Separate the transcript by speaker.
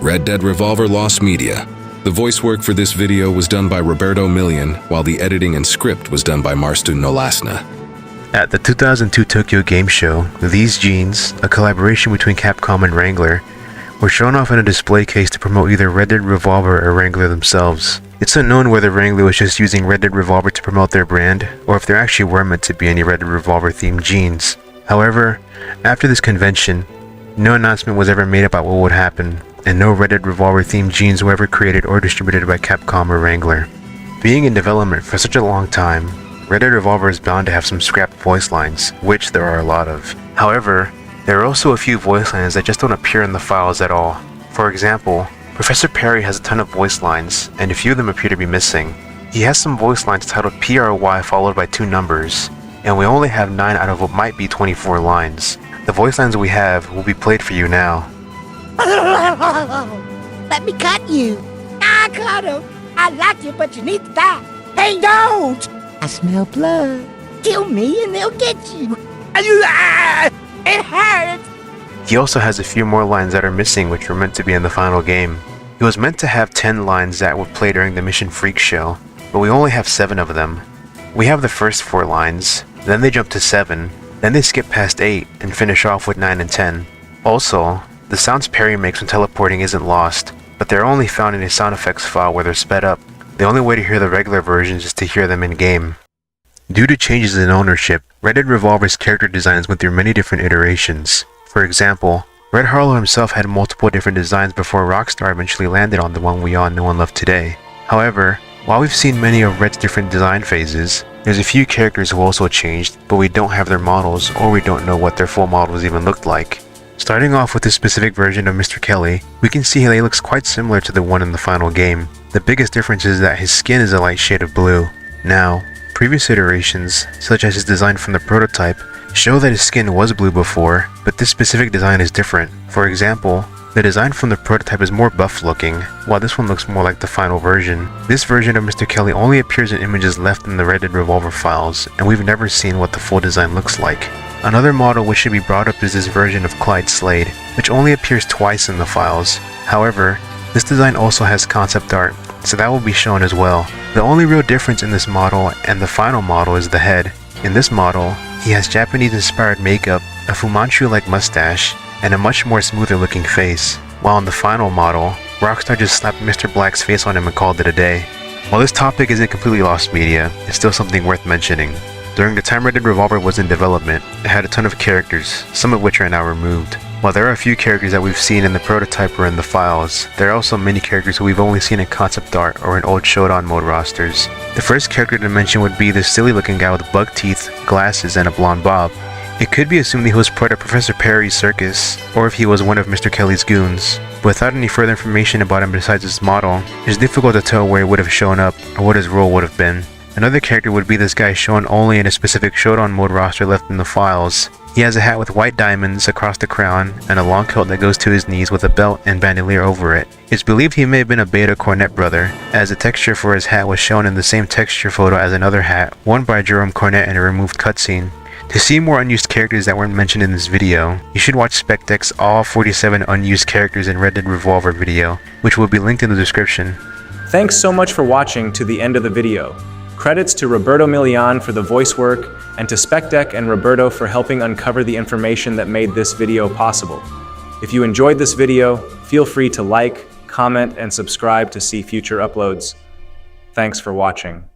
Speaker 1: Red Dead Revolver Lost Media. The voice work for this video was done by Roberto Million, while the editing and script was done by Marston Nolasna.
Speaker 2: At the 2002 Tokyo Game Show, these jeans, a collaboration between Capcom and Wrangler, were shown off in a display case to promote either Red Dead Revolver or Wrangler themselves. It's unknown whether Wrangler was just using Red Dead Revolver to promote their brand, or if there actually were meant to be any Red Dead Revolver themed jeans. However, after this convention, no announcement was ever made about what would happen, and no Red Dead Revolver themed jeans were ever created or distributed by Capcom or Wrangler. Being in development for such a long time, Red Dead Revolver is bound to have some scrapped voice lines, which there are a lot of. However, there are also a few voice lines that just don't appear in the files at all. For example, Professor Perry has a ton of voice lines, and a few of them appear to be missing. He has some voice lines titled PRY followed by 2 numbers, and we only have 9 out of what might be 24 lines. The voice lines we have will be played for you now.
Speaker 3: Let me cut you. I cut him. I like you, but you need to die. Hey, don't! I smell blood. Kill me and they'll get you. It hurts.
Speaker 2: He also has a few more lines that are missing which were meant to be in the final game. He was meant to have 10 lines that would play during the Mission Freak show, but we only have 7 of them. We have the first 4 lines, then they jump to 7, then they skip past 8 and finish off with 9 and 10. Also, the sounds Perry makes when teleporting isn't lost, but they're only found in a sound effects file where they're sped up. The only way to hear the regular versions is to hear them in-game. Due to changes in ownership, Red Dead Revolver's character designs went through many different iterations. For example, Red Harlow himself had multiple different designs before Rockstar eventually landed on the one we all know and love today. However, while we've seen many of Red's different design phases, there's a few characters who also changed, but we don't have their models or we don't know what their full models even looked like. Starting off with this specific version of Mr. Kelly, we can see he looks quite similar to the one in the final game. The biggest difference is that his skin is a light shade of blue. Now, previous iterations, such as his design from the prototype, show that his skin was blue before, but this specific design is different. For example, the design from the prototype is more buff looking, while this one looks more like the final version. This version of Mr. Kelly only appears in images left in the Red Dead Revolver files, and we've never seen what the full design looks like. Another model which should be brought up is this version of Clyde Slade, which only appears twice in the files. However, this design also has concept art, so that will be shown as well. The only real difference in this model and the final model is the head. In this model, he has Japanese-inspired makeup, a Fu Manchu-like mustache, and a much more smoother looking face. While in the final model, Rockstar just slapped Mr. Black's face on him and called it a day. While this topic isn't completely lost media, it's still something worth mentioning. During the time Red Dead Revolver was in development, it had a ton of characters, some of which are now removed. While there are a few characters that we've seen in the prototype or in the files, there are also many characters who we've only seen in concept art or in old Showdown mode rosters. The first character to mention would be this silly looking guy with bug teeth, glasses, and a blonde bob. It could be assumed he was part of Professor Perry's circus, or if he was one of Mr. Kelly's goons. But without any further information about him besides his model, it's difficult to tell where he would have shown up or what his role would have been. Another character would be this guy shown only in a specific Showdown mode roster left in the files. He has a hat with white diamonds across the crown and a long coat that goes to his knees with a belt and bandolier over it. It's believed he may have been a Beta Cornet brother, as the texture for his hat was shown in the same texture photo as another hat worn by Jerome Cornet in a removed cutscene. To see more unused characters that weren't mentioned in this video, you should watch SpecDeck's all 47 unused characters in Red Dead Revolver video, which will be linked in the description.
Speaker 4: Thanks so much for watching to the end of the video. Credits to Roberto Million for the voice work, and to SpecDeck and Roberto for helping uncover the information that made this video possible. If you enjoyed this video, feel free to like, comment, and subscribe to see future uploads. Thanks for watching.